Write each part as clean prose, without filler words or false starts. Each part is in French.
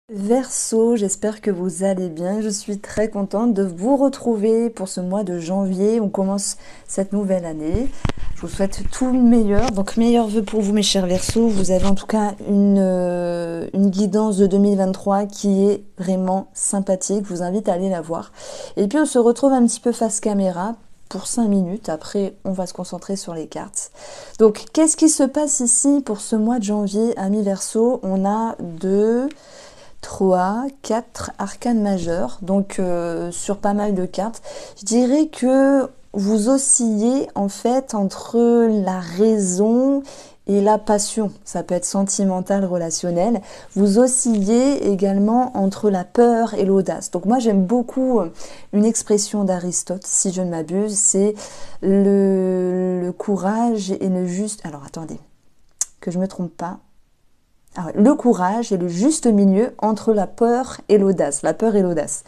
Verseau, j'espère que vous allez bien. Je suis très contente de vous retrouver pour ce mois de janvier. On commence cette nouvelle année. Je vous souhaite tout le meilleur. Donc, meilleurs vœux pour vous, mes chers Verseaux. Vous avez en tout cas une guidance de 2023 qui est vraiment sympathique. Je vous invite à aller la voir. Et puis, on se retrouve un petit peu face caméra pour 5 minutes. Après, on va se concentrer sur les cartes. Donc, qu'est-ce qui se passe ici pour ce mois de janvier, amis Verseaux? On a 3, 4 arcanes majeures, donc sur pas mal de cartes. Je dirais que vous oscillez en fait entre la raison et la passion. Ça peut être sentimental, relationnel. Vous oscillez également entre la peur et l'audace. Donc moi j'aime beaucoup une expression d'Aristote, si je ne m'abuse, c'est le courage et le juste... Alors attendez, que je ne me trompe pas. Le courage est le juste milieu entre la peur et l'audace. La peur et l'audace.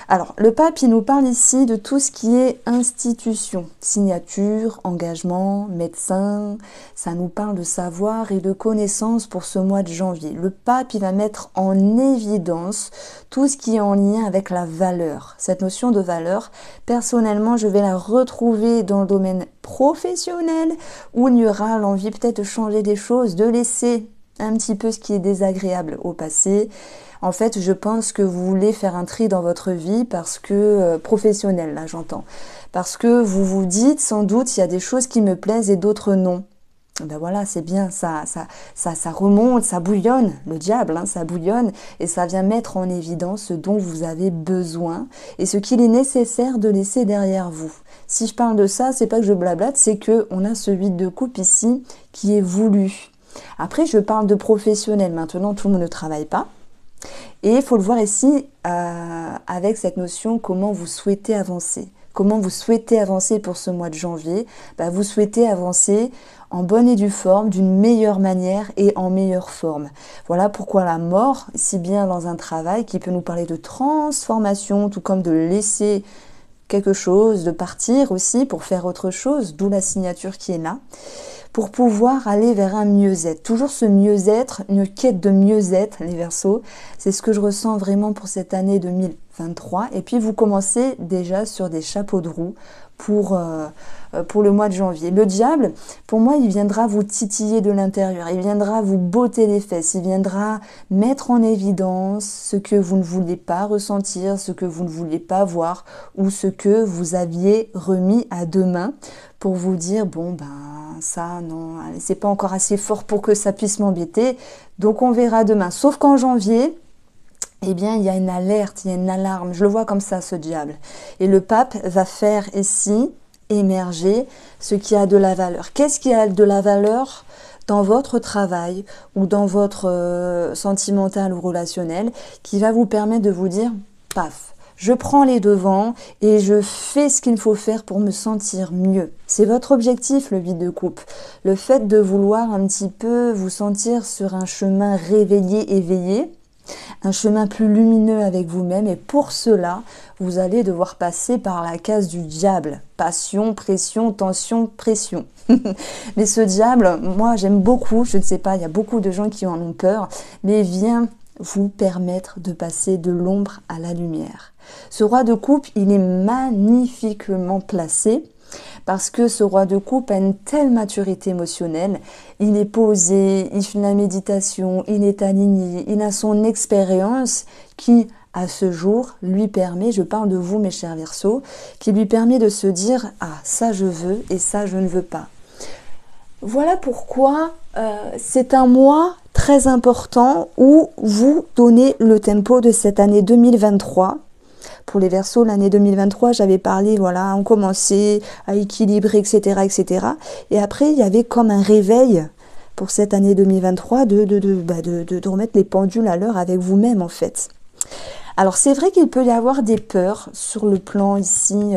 Alors, le pape, il nous parle ici de tout ce qui est institution, signature, engagement, médecin. Ça nous parle de savoir et de connaissance pour ce mois de janvier. Le pape, il va mettre en évidence tout ce qui est en lien avec la valeur. Cette notion de valeur, personnellement, je vais la retrouver dans le domaine professionnel où il y aura l'envie peut-être de changer des choses, de laisser un petit peu ce qui est désagréable au passé. En fait, je pense que vous voulez faire un tri dans votre vie parce que, professionnel, là j'entends, parce que vous vous dites sans doute il y a des choses qui me plaisent et d'autres non. Ben voilà, c'est bien, ça remonte, ça bouillonne, le diable, hein, ça bouillonne et ça vient mettre en évidence ce dont vous avez besoin et ce qu'il est nécessaire de laisser derrière vous. Si je parle de ça, c'est pas que je blablate, c'est que on a ce 8 de coupe ici qui est voulu. Après, je parle de professionnel. Maintenant, tout le monde ne travaille pas. Et il faut le voir ici avec cette notion comment vous souhaitez avancer. Comment vous souhaitez avancer pour ce mois de janvier? Vous souhaitez avancer en bonne et due forme, d'une meilleure manière et en meilleure forme. Voilà pourquoi la mort, si bien dans un travail qui peut nous parler de transformation, tout comme de laisser quelque chose, de partir aussi pour faire autre chose, d'où la signature qui est là, pour pouvoir aller vers un mieux-être. Toujours ce mieux-être, une quête de mieux-être, les Verseaux, c'est ce que je ressens vraiment pour cette année 2023. Et puis vous commencez déjà sur des chapeaux de roue pour le mois de janvier. Le diable, pour moi, il viendra vous titiller de l'intérieur, il viendra vous botter les fesses, il viendra mettre en évidence ce que vous ne vouliez pas ressentir, ce que vous ne vouliez pas voir ou ce que vous aviez remis à demain pour vous dire, bon, ça, non, c'est pas encore assez fort pour que ça puisse m'embêter, donc on verra demain. Sauf qu'en janvier, eh bien, il y a une alerte, il y a une alarme. Je le vois comme ça, ce diable. Et le pape va faire ici émerger ce qui a de la valeur. Qu'est-ce qui a de la valeur dans votre travail ou dans votre sentimental ou relationnel qui va vous permettre de vous dire, paf, je prends les devants et je fais ce qu'il faut faire pour me sentir mieux. C'est votre objectif, le 8 de coupe. Le fait de vouloir un petit peu vous sentir sur un chemin réveillé, éveillé, un chemin plus lumineux avec vous-même et pour cela, vous allez devoir passer par la case du diable. Passion, pression, tension, pression. Mais ce diable, moi j'aime beaucoup, je ne sais pas, il y a beaucoup de gens qui en ont peur, mais vient vous permettre de passer de l'ombre à la lumière. Ce roi de coupe, il est magnifiquement placé parce que ce roi de coupe a une telle maturité émotionnelle, il est posé, il fait de la méditation, il est aligné, il a son expérience qui, à ce jour, lui permet, je parle de vous mes chers Verseaux, qui lui permet de se dire « Ah, ça je veux et ça je ne veux pas ». Voilà pourquoi c'est un mois très important où vous donnez le tempo de cette année 2023. Pour les Verseaux, l'année 2023, j'avais parlé, voilà, on commençait à équilibrer, etc., etc. Et après, il y avait comme un réveil pour cette année 2023 de remettre les pendules à l'heure avec vous-même, en fait. Alors, c'est vrai qu'il peut y avoir des peurs sur le plan ici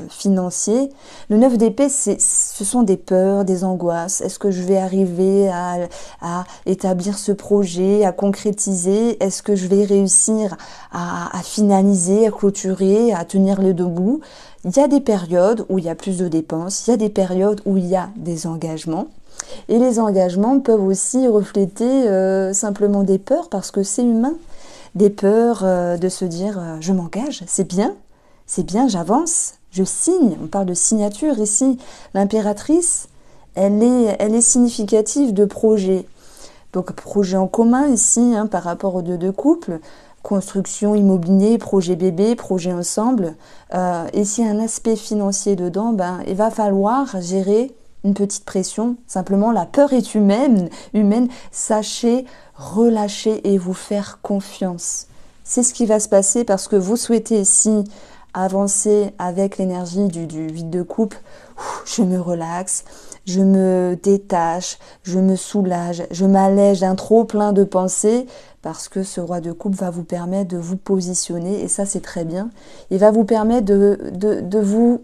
financier. Le 9 d'épée, ce sont des peurs, des angoisses. Est-ce que je vais arriver à établir ce projet, à concrétiser? Est-ce que je vais réussir à finaliser, à clôturer, à tenir le debout? Il y a des périodes où il y a plus de dépenses, il y a des périodes où il y a des engagements. Et les engagements peuvent aussi refléter simplement des peurs, parce que c'est humain. Des peurs de se dire je m'engage, c'est bien, j'avance, je signe. On parle de signature ici. L'impératrice, elle est significative de projet. Donc projet en commun ici, hein, par rapport aux 2 de couple, construction, immobilier, projet bébé, projet ensemble. Et s'il y a un aspect financier dedans, il va falloir gérer une petite pression. Simplement, la peur est humaine. Sachez relâcher et vous faire confiance. C'est ce qui va se passer parce que vous souhaitez ici avancer avec l'énergie du 8 de coupe. Je me relaxe, je me détache, je me soulage, je m'allège d'un trop plein de pensées, parce que ce roi de coupe va vous permettre de vous positionner, et ça c'est très bien. Il va vous permettre de vous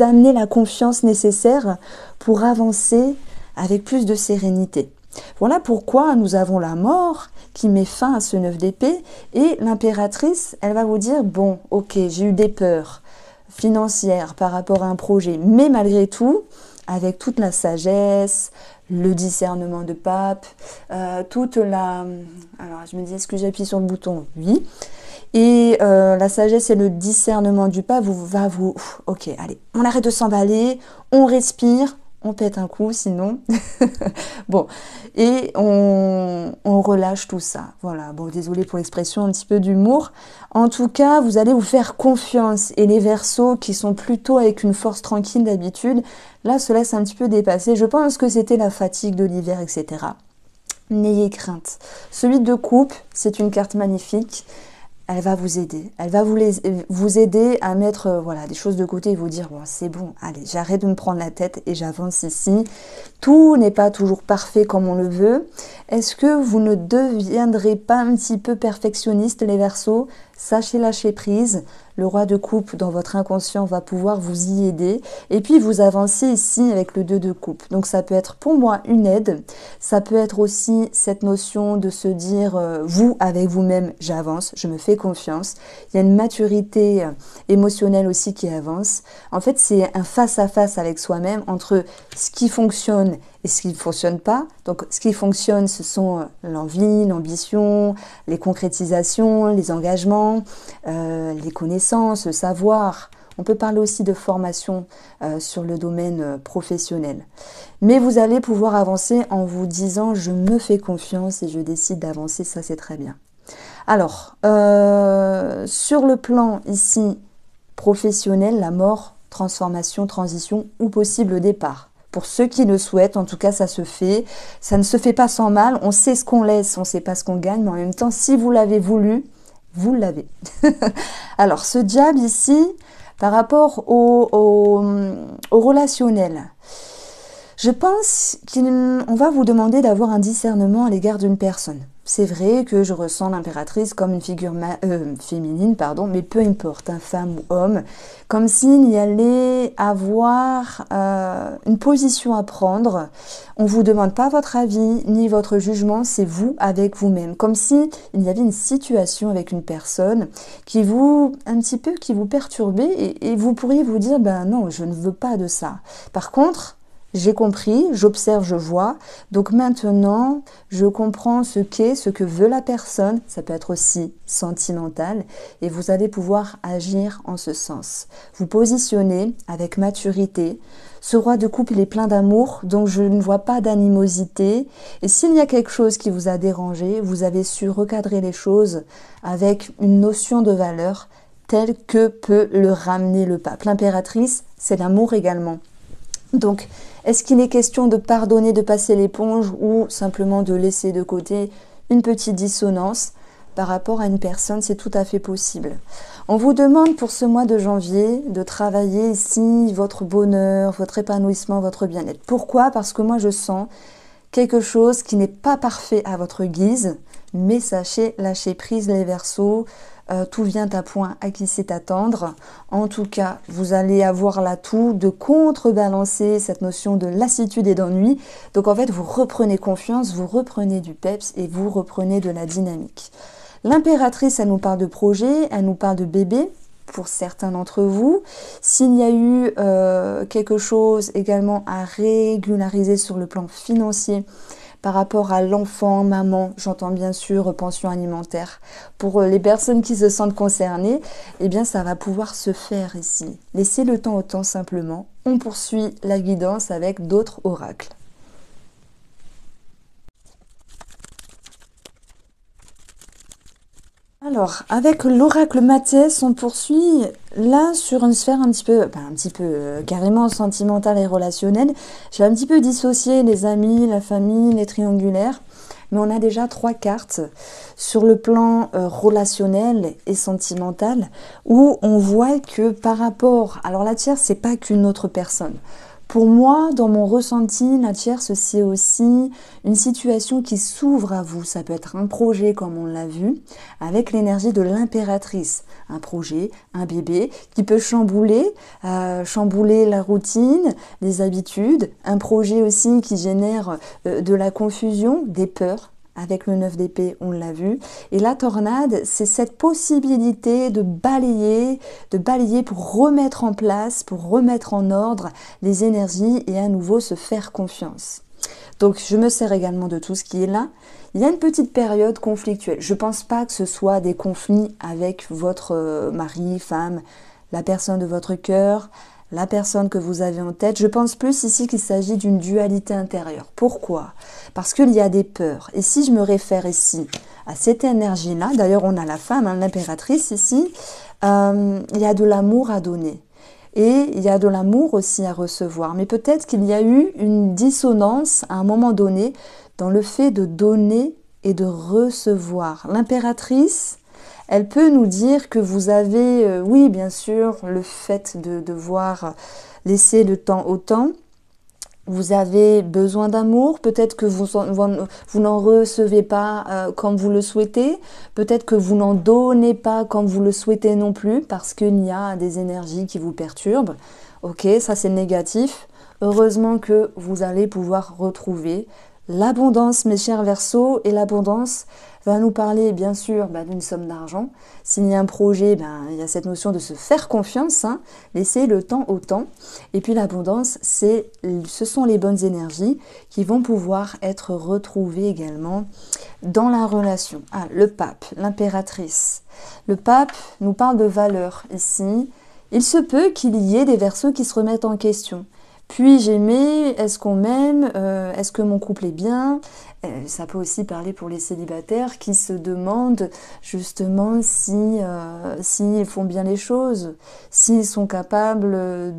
amener la confiance nécessaire pour avancer avec plus de sérénité. Voilà pourquoi nous avons la mort qui met fin à ce 9 d'épée, et l'impératrice, elle va vous dire, bon, ok, j'ai eu des peurs financières par rapport à un projet, mais malgré tout, avec toute la sagesse, le discernement de pape, toute la... Alors, je me dis, est-ce que j'appuie sur le bouton? Oui. Et la sagesse et le discernement du pape va vous... Ok, allez, on arrête de s'emballer, on respire, on pète un coup sinon. Bon, et on relâche tout ça. Voilà, bon, désolé pour l'expression, un petit peu d'humour. En tout cas, vous allez vous faire confiance. Et les Verseaux, qui sont plutôt avec une force tranquille d'habitude, là, se laissent un petit peu dépasser. Je pense que c'était la fatigue de l'hiver, etc. N'ayez crainte. Celui de coupe, c'est une carte magnifique. Elle va vous aider. Elle va vous aider à mettre voilà, des choses de côté et vous dire bon, c'est bon, allez, j'arrête de me prendre la tête et j'avance ici. Tout n'est pas toujours parfait comme on le veut. Est-ce que vous ne deviendrez pas un petit peu perfectionniste, les Verseaux? Sachez lâcher prise. Le roi de coupe dans votre inconscient va pouvoir vous y aider. Et puis vous avancez ici avec le 2 de coupe. Donc ça peut être pour moi une aide. Ça peut être aussi cette notion de se dire vous avec vous-même, j'avance, je me fais confiance. Il y a une maturité émotionnelle aussi qui avance. En fait, c'est un face-à-face avec soi-même entre ce qui fonctionne et ce qui ne fonctionne pas. Donc ce qui fonctionne, ce sont l'envie, l'ambition, les concrétisations, les engagements, les connaissances, le savoir. On peut parler aussi de formation sur le domaine professionnel. Mais vous allez pouvoir avancer en vous disant je me fais confiance et je décide d'avancer, ça c'est très bien. Alors, sur le plan ici professionnel, la mort, transformation, transition ou possible départ. Pour ceux qui le souhaitent, en tout cas, ça se fait. Ça ne se fait pas sans mal. On sait ce qu'on laisse, on ne sait pas ce qu'on gagne. Mais en même temps, si vous l'avez voulu, vous l'avez. Alors, ce diable ici, par rapport au relationnel, je pense qu'on va vous demander d'avoir un discernement à l'égard d'une personne. C'est vrai que je ressens l'impératrice comme une figure féminine, mais peu importe, femme ou homme, comme s'il y allait avoir une position à prendre. On ne vous demande pas votre avis ni votre jugement, c'est vous avec vous-même. Comme s'il y avait une situation avec une personne qui vous perturbait et vous pourriez vous dire, ben non, je ne veux pas de ça. Par contre, j'ai compris, j'observe, je vois. Donc maintenant, je comprends ce que veut la personne. Ça peut être aussi sentimental. Et vous allez pouvoir agir en ce sens. Vous positionnez avec maturité. Ce roi de coupe, il est plein d'amour, donc je ne vois pas d'animosité. Et s'il y a quelque chose qui vous a dérangé, vous avez su recadrer les choses avec une notion de valeur telle que peut le ramener le pape. L'impératrice, c'est l'amour également. Donc, est-ce qu'il est question de pardonner, de passer l'éponge ou simplement de laisser de côté une petite dissonance par rapport à une personne? C'est tout à fait possible. On vous demande pour ce mois de janvier de travailler ici votre bonheur, votre épanouissement, votre bien-être. Pourquoi? Parce que moi je sens quelque chose qui n'est pas parfait à votre guise, mais sachez lâcher prise les Verseaux. Tout vient à point à qui sait attendre. En tout cas, vous allez avoir l'atout de contrebalancer cette notion de lassitude et d'ennui. Donc en fait, vous reprenez confiance, vous reprenez du peps et vous reprenez de la dynamique. L'impératrice, elle nous parle de projet, elle nous parle de bébé. pour certains d'entre vous. S'il y a eu quelque chose également à régulariser sur le plan financier, par rapport à l'enfant, maman, j'entends bien sûr pension alimentaire. Pour les personnes qui se sentent concernées, eh bien ça va pouvoir se faire ici. Laissez le temps au temps simplement. On poursuit la guidance avec d'autres oracles. Alors, avec l'oracle Mathias, on poursuit là sur une sphère un petit peu, carrément sentimentale et relationnelle. J'ai un petit peu dissocié les amis, la famille, les triangulaires, mais on a déjà 3 cartes sur le plan relationnel et sentimental où on voit que par rapport, alors la tierce, c'est pas qu'une autre personne. Pour moi, dans mon ressenti, la tierce, c'est aussi une situation qui s'ouvre à vous. Ça peut être un projet, comme on l'a vu, avec l'énergie de l'impératrice. Un projet, un bébé, qui peut chambouler la routine, les habitudes. Un projet aussi qui génère de la confusion, des peurs. Avec le 9 d'épée, on l'a vu. Et la tornade, c'est cette possibilité de balayer pour remettre en place, pour remettre en ordre les énergies et à nouveau se faire confiance. Donc, je me sers également de tout ce qui est là. Il y a une petite période conflictuelle. Je ne pense pas que ce soit des conflits avec votre mari, femme, la personne de votre cœur, la personne que vous avez en tête. Je pense plus ici qu'il s'agit d'une dualité intérieure. Pourquoi ? Parce qu'il y a des peurs. Et si je me réfère ici à cette énergie-là, d'ailleurs on a la femme, l'impératrice ici, il y a de l'amour à donner. Et il y a de l'amour aussi à recevoir. Mais peut-être qu'il y a eu une dissonance à un moment donné dans le fait de donner et de recevoir. L'impératrice, elle peut nous dire que vous avez, oui bien sûr, le fait de devoir laisser le temps au temps. Vous avez besoin d'amour, peut-être que vous n'en recevez pas comme vous le souhaitez, peut-être que vous n'en donnez pas comme vous le souhaitez non plus, parce qu'il y a des énergies qui vous perturbent. Ok, ça c'est négatif. Heureusement que vous allez pouvoir retrouver l'abondance, mes chers Verseaux, et l'abondance va nous parler bien sûr d'une somme d'argent. S'il y a un projet, il y a cette notion de se faire confiance, laisser le temps au temps. Et puis l'abondance, ce sont les bonnes énergies qui vont pouvoir être retrouvées également dans la relation. Ah, le pape, l'impératrice. Le pape nous parle de valeurs ici. Il se peut qu'il y ait des Verseaux qui se remettent en question. Puis-je aimer? Est-ce qu'on m'aime? Est-ce que mon couple est bien? Ça peut aussi parler pour les célibataires qui se demandent justement s'ils font bien les choses, s'ils sont capables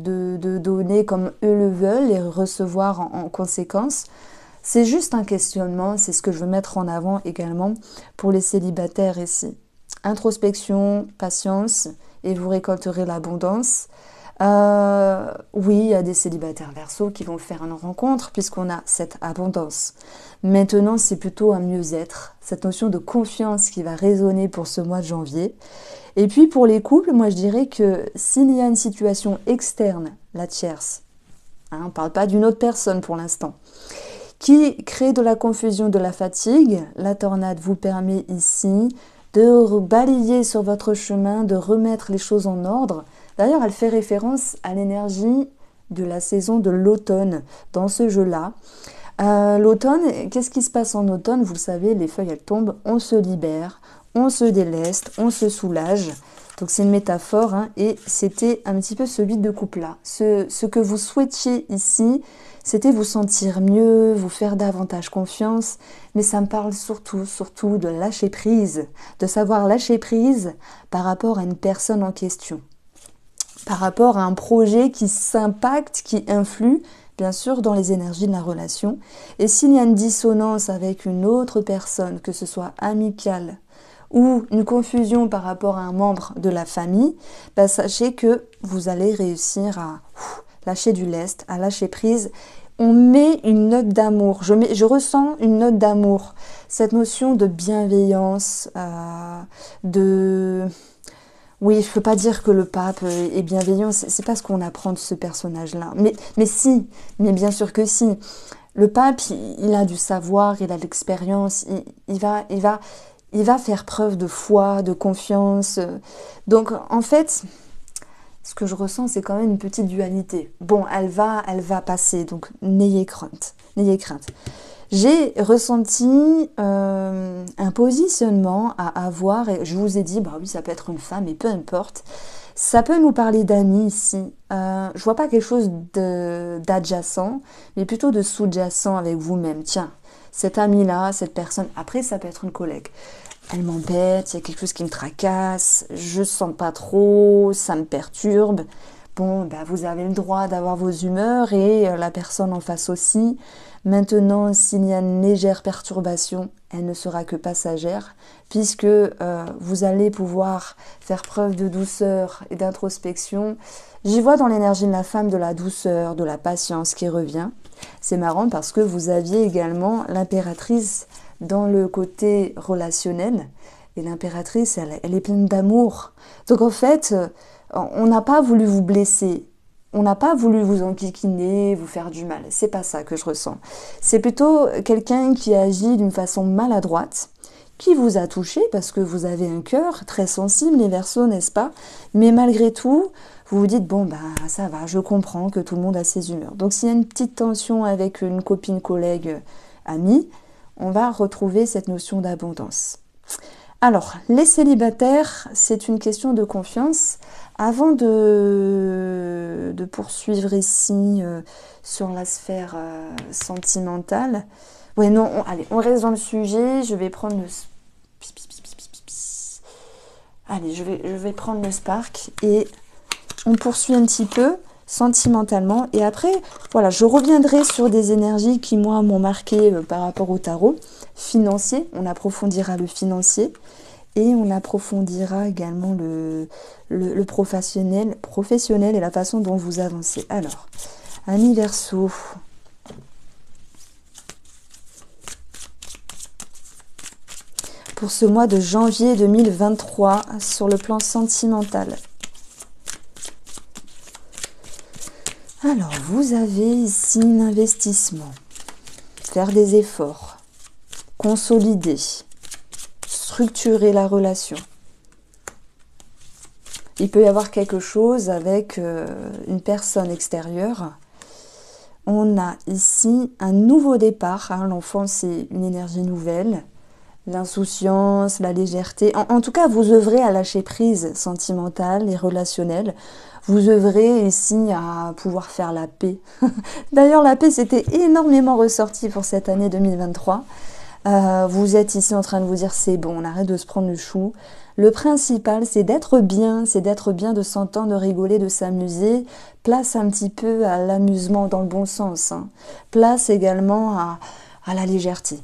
de donner comme eux le veulent et recevoir en conséquence. C'est juste un questionnement, c'est ce que je veux mettre en avant également pour les célibataires ici. Introspection, patience, et vous récolterez l'abondance. Oui, il y a des célibataires Verseaux qui vont faire une rencontre puisqu'on a cette abondance. Maintenant, c'est plutôt un mieux-être, cette notion de confiance qui va résonner pour ce mois de janvier. Et puis pour les couples, moi je dirais que s'il y a une situation externe, la tierce, on ne parle pas d'une autre personne pour l'instant, qui crée de la confusion, de la fatigue, la tornade vous permet ici de balayer sur votre chemin, de remettre les choses en ordre. D'ailleurs, elle fait référence à l'énergie de la saison de l'automne dans ce jeu-là. L'automne, qu'est-ce qui se passe en automne? Vous le savez, les feuilles, elles tombent, on se libère, on se déleste, on se soulage. Donc c'est une métaphore, et c'était un petit peu ce vide de couple-là. Ce que vous souhaitiez ici, c'était vous sentir mieux, vous faire davantage confiance, mais ça me parle surtout de lâcher prise, de savoir lâcher prise par rapport à une personne en question, par rapport à un projet qui s'impacte, qui influe, bien sûr, dans les énergies de la relation. Et s'il y a une dissonance avec une autre personne, que ce soit amicale ou une confusion par rapport à un membre de la famille, sachez que vous allez réussir à lâcher du lest, à lâcher prise. On met une note d'amour, je ressens une note d'amour, cette notion de bienveillance, Oui, je ne peux pas dire que le pape est bienveillant, c'est pas ce qu'on apprend de ce personnage-là. Mais bien sûr que si. Le pape, il a du savoir, il a de l'expérience, il va faire preuve de foi, de confiance. Donc, en fait, ce que je ressens, c'est quand même une petite dualité. Bon, elle va passer, donc n'ayez crainte. N'ayez crainte. J'ai ressenti un positionnement à avoir, et je vous ai dit, bah oui, ça peut être une femme, et peu importe. Ça peut nous parler d'amis ici. Je vois pas quelque chose d'adjacent, mais plutôt de sous-jacent avec vous-même. Tiens, cet ami-là, cette personne, après ça peut être une collègue. Elle m'embête, il y a quelque chose qui me tracasse, je sens pas trop, ça me perturbe. Bon, bah, vous avez le droit d'avoir vos humeurs et la personne en face aussi. Maintenant, s'il y a une légère perturbation, elle ne sera que passagère, puisque vous allez pouvoir faire preuve de douceur et d'introspection. J'y vois dans l'énergie de la femme de la douceur, de la patience qui revient. C'est marrant parce que vous aviez également l'impératrice dans le côté relationnel. Et l'impératrice, elle est pleine d'amour. Donc en fait, on n'a pas voulu vous blesser. On n'a pas voulu vous enquiquiner, vous faire du mal. C'est pas ça que je ressens. C'est plutôt quelqu'un qui agit d'une façon maladroite, qui vous a touché parce que vous avez un cœur très sensible, les Verseaux, n'est-ce pas? Mais malgré tout, vous vous dites, bon, bah ça va, je comprends que tout le monde a ses humeurs. Donc s'il y a une petite tension avec une copine, collègue, amie, on va retrouver cette notion d'abondance. Alors, les célibataires, c'est une question de confiance. Avant de poursuivre ici sur la sphère sentimentale, ouais, non, allez, on reste dans le sujet. Je vais prendre le... Allez, je vais prendre le spark et on poursuit un petit peu sentimentalement. Et après, voilà, je reviendrai sur des énergies qui, moi, m'ont marqué par rapport au tarot. Financier, on approfondira le financier. Et on approfondira également le professionnel et la façon dont vous avancez. Alors, amis Verseau. Pour ce mois de janvier 2023, sur le plan sentimental. Alors, vous avez ici un investissement. Faire des efforts. Consolider. Structurer la relation. Il peut y avoir quelque chose avec une personne extérieure. On a ici un nouveau départ. Hein. L'enfant, c'est une énergie nouvelle. L'insouciance, la légèreté. En tout cas, vous œuvrez à lâcher prise sentimentale et relationnelle. Vous œuvrez ici à pouvoir faire la paix. D'ailleurs, la paix, c'était énormément ressorti pour cette année 2023. Vous êtes ici en train de vous dire c'est bon, on arrête de se prendre le chou. Le principal, c'est d'être bien, de s'entendre, de rigoler, de s'amuser. Place un petit peu à l'amusement dans le bon sens. Hein. Place également à la légèreté.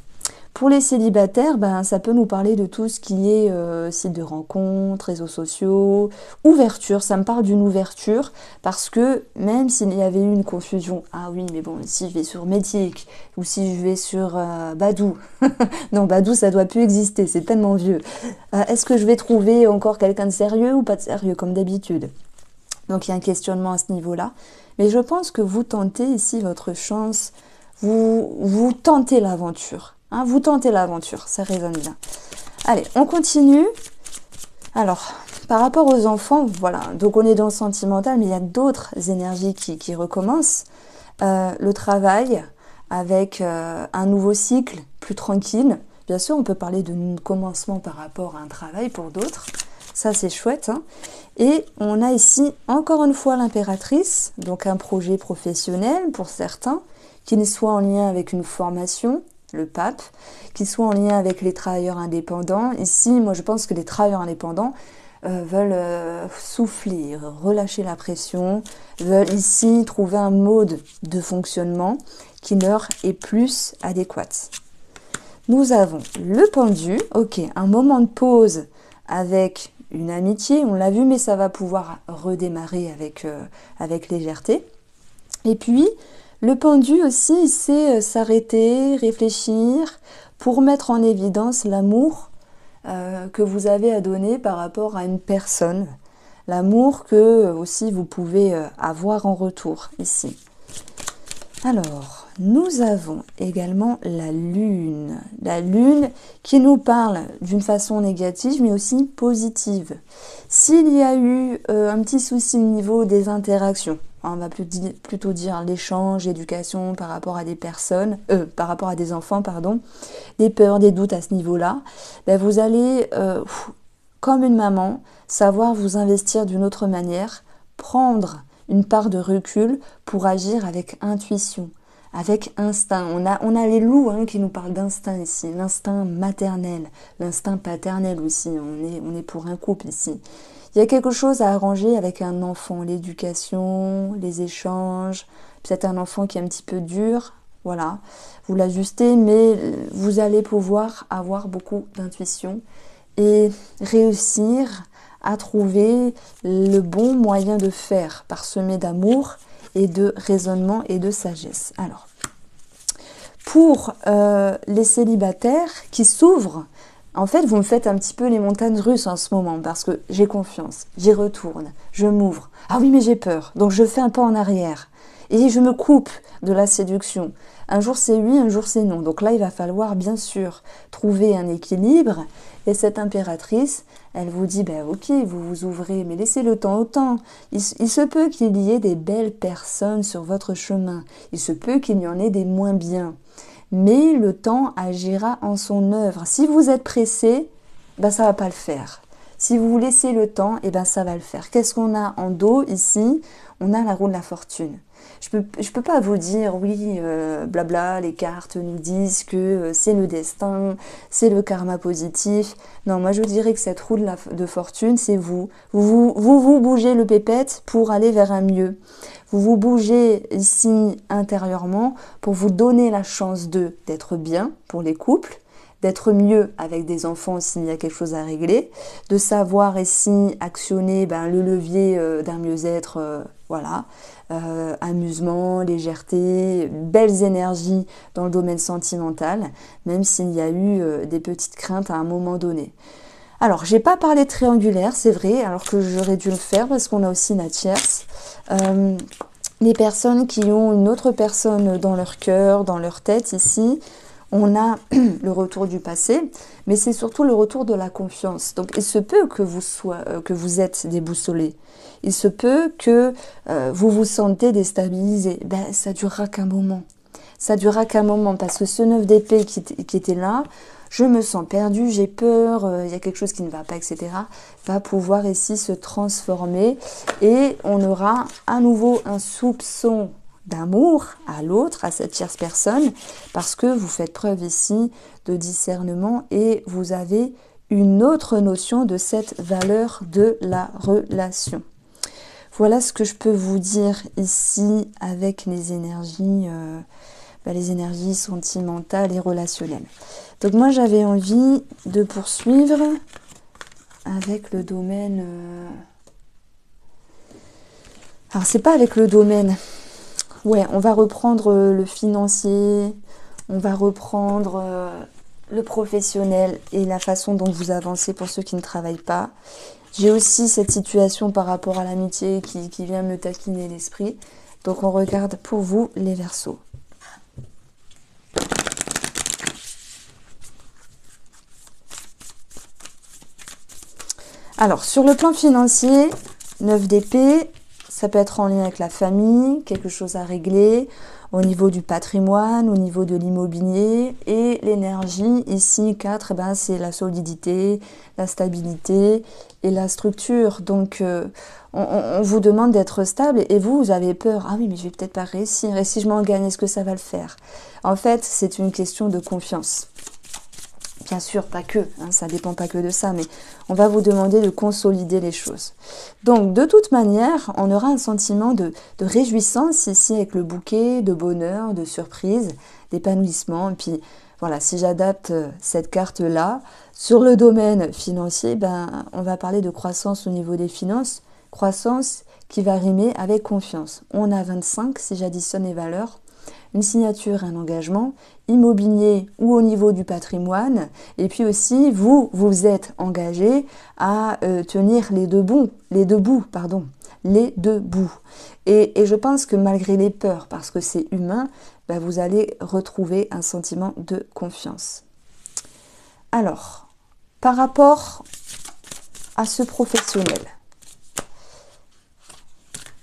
Pour les célibataires, ben, ça peut nous parler de tout ce qui est site de rencontres, réseaux sociaux, ouverture. Ça me parle d'une ouverture parce que même s'il y avait eu une confusion, ah oui, mais bon, si je vais sur Médic ou si je vais sur Badoo, non, Badoo, ça doit plus exister, c'est tellement vieux. Est-ce que je vais trouver encore quelqu'un de sérieux ou pas de sérieux, comme d'habitude? Donc il y a un questionnement à ce niveau-là. Mais je pense que vous tentez ici votre chance, vous tentez l'aventure. Hein, vous tentez l'aventure, ça résonne bien. Allez, on continue. Alors, par rapport aux enfants, voilà, donc on est dans le sentimental, mais il y a d'autres énergies qui recommencent. Le travail avec un nouveau cycle plus tranquille. Bien sûr, on peut parler de commencement par rapport à un travail pour d'autres. Ça, c'est chouette. Hein. Et on a ici, encore une fois, l'impératrice, donc un projet professionnel pour certains, qui soit en lien avec une formation, le pape, qui soit en lien avec les travailleurs indépendants. Ici, moi, je pense que les travailleurs indépendants veulent souffler, relâcher la pression, veulent ici trouver un mode de fonctionnement qui leur est plus adéquat. Nous avons le pendu, ok, un moment de pause avec une amitié, on l'a vu, mais ça va pouvoir redémarrer avec légèreté. Et puis, le pendu aussi, c'est s'arrêter, réfléchir pour mettre en évidence l'amour que vous avez à donner par rapport à une personne. L'amour que aussi vous pouvez avoir en retour ici. Alors, nous avons également la Lune. La Lune qui nous parle d'une façon négative, mais aussi positive. S'il y a eu un petit souci au niveau des interactions, on va plutôt dire l'échange, l'éducation par rapport à des personnes, par rapport à des enfants, pardon, des peurs, des doutes à ce niveau-là, ben vous allez, comme une maman, savoir vous investir d'une autre manière, prendre une part de recul pour agir avec intuition, avec instinct. On a les loups hein, qui nous parlent d'instinct ici, l'instinct maternel, l'instinct paternel aussi, on est pour un couple ici. Il y a quelque chose à arranger avec un enfant, l'éducation, les échanges, peut-être un enfant qui est un petit peu dur, voilà, vous l'ajustez, mais vous allez pouvoir avoir beaucoup d'intuition et réussir à trouver le bon moyen de faire, parsemé d'amour et de raisonnement et de sagesse. Alors, pour les célibataires qui s'ouvrent, en fait, vous me faites un petit peu les montagnes russes en ce moment, parce que j'ai confiance, j'y retourne, je m'ouvre. Ah oui, mais j'ai peur, donc je fais un pas en arrière. Et je me coupe de la séduction. Un jour c'est oui, un jour c'est non. Donc là, il va falloir bien sûr trouver un équilibre. Et cette impératrice, elle vous dit, ben ok, vous vous ouvrez, mais laissez le temps au temps. Il se peut qu'il y ait des belles personnes sur votre chemin. Il se peut qu'il y en ait des moins bien. Mais le temps agira en son œuvre. Si vous êtes pressé, ben ça va pas le faire. Si vous vous laissez le temps, eh ben ça va le faire. Qu'est-ce qu'on a en dos ici? On a la roue de la fortune. Je peux pas vous dire, oui, blabla, les cartes nous disent que c'est le destin, c'est le karma positif. Non, moi je dirais que cette roue de fortune, c'est vous. Vous bougez le pépette pour aller vers un mieux. Vous vous bougez ici intérieurement pour vous donner la chance d'être bien pour les couples, d'être mieux avec des enfants s'il y a quelque chose à régler, de savoir ici actionner le levier d'un mieux-être, voilà, amusement, légèreté, belles énergies dans le domaine sentimental, même s'il y a eu des petites craintes à un moment donné. Alors, j'ai pas parlé de triangulaire, c'est vrai, alors que j'aurais dû le faire parce qu'on a aussi la tierce. Les personnes qui ont une autre personne dans leur cœur, dans leur tête ici, on a le retour du passé, mais c'est surtout le retour de la confiance. Donc, il se peut que vous êtes déboussolé. Il se peut que vous vous sentez déstabilisé. Ben, ça durera qu'un moment. Ça durera qu'un moment, parce que ce 9 d'épée qui était là, je me sens perdue, j'ai peur, il y a quelque chose qui ne va pas, etc., va pouvoir ici se transformer et on aura à nouveau un soupçon d'amour à l'autre, à cette tierce personne, parce que vous faites preuve ici de discernement et vous avez une autre notion de cette valeur de la relation. Voilà ce que je peux vous dire ici avec les énergies sentimentales et relationnelles. Donc moi j'avais envie de poursuivre avec le domaine... Alors c'est pas avec le domaine... Ouais, on va reprendre le financier, on va reprendre le professionnel et la façon dont vous avancez pour ceux qui ne travaillent pas. J'ai aussi cette situation par rapport à l'amitié qui vient me taquiner l'esprit. Donc on regarde pour vous les Verseaux. Alors, sur le plan financier, 9 d'épée, ça peut être en lien avec la famille, quelque chose à régler, au niveau du patrimoine, au niveau de l'immobilier. Et l'énergie, ici, 4, c'est la solidité, la stabilité et la structure. Donc, on vous demande d'être stable et vous avez peur. Ah oui, mais je vais peut-être pas réussir. Et si je m'en gagne, est-ce que ça va le faire? En fait, c'est une question de confiance. Bien sûr, pas que, ça dépend pas que de ça, mais on va vous demander de consolider les choses. Donc, de toute manière, on aura un sentiment de réjouissance ici avec le bouquet, de bonheur, de surprise, d'épanouissement. Et puis, voilà, si j'adapte cette carte-là, sur le domaine financier, on va parler de croissance au niveau des finances, croissance qui va rimer avec confiance. On a 25 si j'additionne les valeurs. Une signature, un engagement, immobilier ou au niveau du patrimoine. Et puis aussi, vous êtes engagé à tenir les deux bouts. Et je pense que malgré les peurs, parce que c'est humain, bah, vous allez retrouver un sentiment de confiance. Alors, par rapport à ce professionnel,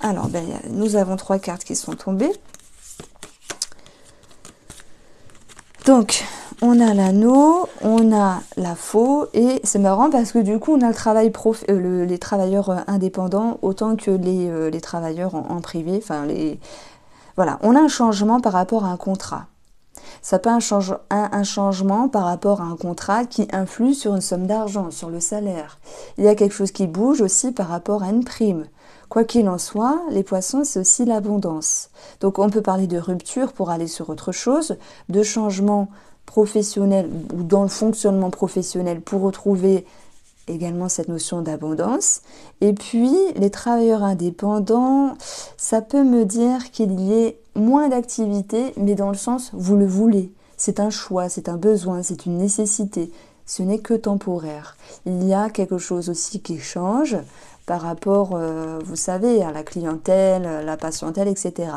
alors ben, nous avons 3 cartes qui sont tombées. Donc, on a l'anneau, on a la faux, et c'est marrant parce que du coup, on a le travail les travailleurs indépendants autant que les travailleurs en privé. Enfin, voilà, on a un changement par rapport à un contrat. Ça peut être un changement par rapport à un contrat qui influe sur une somme d'argent, sur le salaire. Il y a quelque chose qui bouge aussi par rapport à une prime. Quoi qu'il en soit, les poissons, c'est aussi l'abondance. Donc on peut parler de rupture pour aller sur autre chose, de changement professionnel ou dans le fonctionnement professionnel pour retrouver également cette notion d'abondance. Et puis, les travailleurs indépendants, ça peut me dire qu'il y ait moins d'activité, mais dans le sens, vous le voulez. C'est un choix, c'est un besoin, c'est une nécessité. Ce n'est que temporaire. Il y a quelque chose aussi qui change par rapport, vous savez, à la clientèle, la patientèle, etc.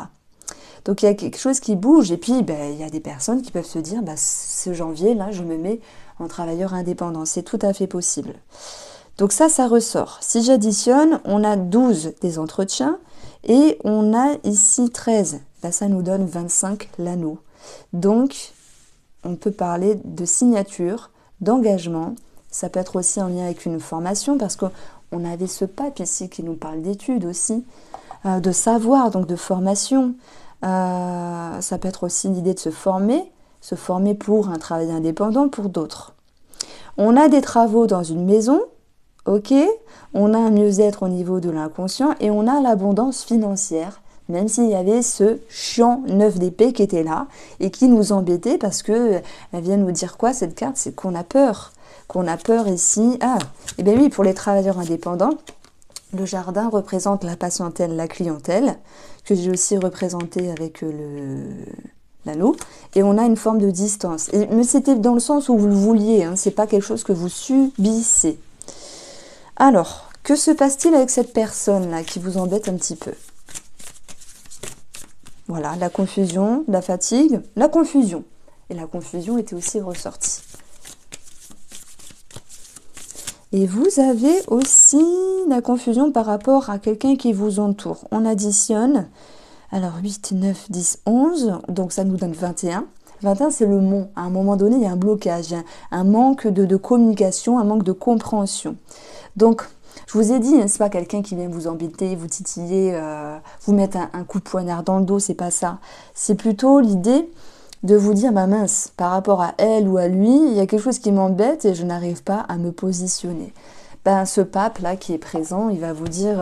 Donc il y a quelque chose qui bouge et puis ben, il y a des personnes qui peuvent se dire bah, ce janvier là je me mets en travailleur indépendant, c'est tout à fait possible. Donc ça ressort. Si j'additionne, on a 12 des entretiens et on a ici 13. Ben, ça nous donne 25 l'anneau. Donc on peut parler de signature, d'engagement. Ça peut être aussi en lien avec une formation parce qu'on avait ce pape ici qui nous parle d'études aussi, de savoir, donc de formation. Ça peut être aussi l'idée de se former pour un travail indépendant, pour d'autres. On a des travaux dans une maison, ok, on a un mieux-être au niveau de l'inconscient et on a l'abondance financière, même s'il y avait ce chiant 9 d'épée qui était là et qui nous embêtait parce que elle vient nous dire quoi cette carte, c'est qu'on a peur. Qu'on a peur ici. Ah, et bien oui, pour les travailleurs indépendants, le jardin représente la patientèle, la clientèle, que j'ai aussi représenté avec l'anneau. Et on a une forme de distance. Mais c'était dans le sens où vous le vouliez, hein, c'est pas quelque chose que vous subissez. Alors, que se passe-t-il avec cette personne-là qui vous embête un petit peu? Voilà, la confusion, la fatigue, la confusion. Et la confusion était aussi ressortie. Et vous avez aussi la confusion par rapport à quelqu'un qui vous entoure. On additionne, alors 8, 9, 10, 11, donc ça nous donne 21. 21, c'est le mont. À un moment donné, il y a un blocage, un manque de communication, un manque de compréhension. Donc, je vous ai dit, c'est pas quelqu'un qui vient vous embêter, vous titiller, vous mettre un coup de poignard dans le dos, c'est pas ça. C'est plutôt l'idée de vous dire, bah mince, par rapport à elle ou à lui, il y a quelque chose qui m'embête et je n'arrive pas à me positionner. Ben, ce pape-là qui est présent, il va vous dire,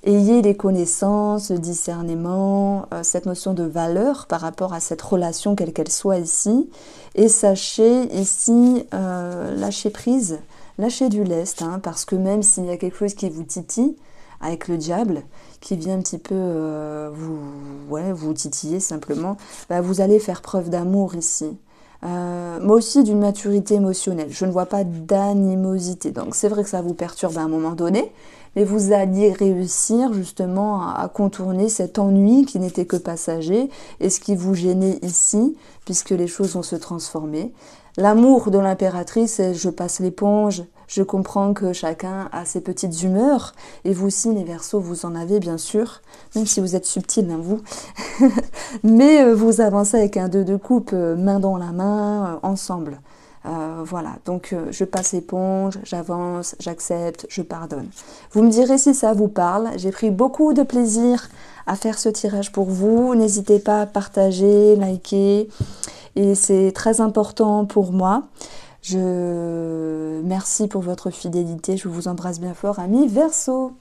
ayez les connaissances, le discernement, cette notion de valeur par rapport à cette relation, quelle qu'elle soit ici, et sachez ici, lâcher prise, lâcher du lest, hein, parce que même s'il y a quelque chose qui vous titille, avec le diable, qui vient un petit peu vous titiller simplement, bah, vous allez faire preuve d'amour ici. Moi aussi d'une maturité émotionnelle. Je ne vois pas d'animosité. Donc c'est vrai que ça vous perturbe à un moment donné, mais vous alliez réussir justement à contourner cet ennui qui n'était que passager et ce qui vous gênait ici, puisque les choses vont se transformer. L'amour de l'impératrice, c'est je passe l'éponge, je comprends que chacun a ses petites humeurs, et vous aussi, les Verseaux, vous en avez bien sûr, même si vous êtes subtil, hein, vous. Mais vous avancez avec un 2 de coupe, main dans la main, ensemble. Voilà, donc je passe l'éponge, j'avance, j'accepte, je pardonne. Vous me direz si ça vous parle. J'ai pris beaucoup de plaisir à faire ce tirage pour vous. N'hésitez pas à partager, liker. Et c'est très important pour moi. Merci pour votre fidélité. Je vous embrasse bien fort, amis Verseaux.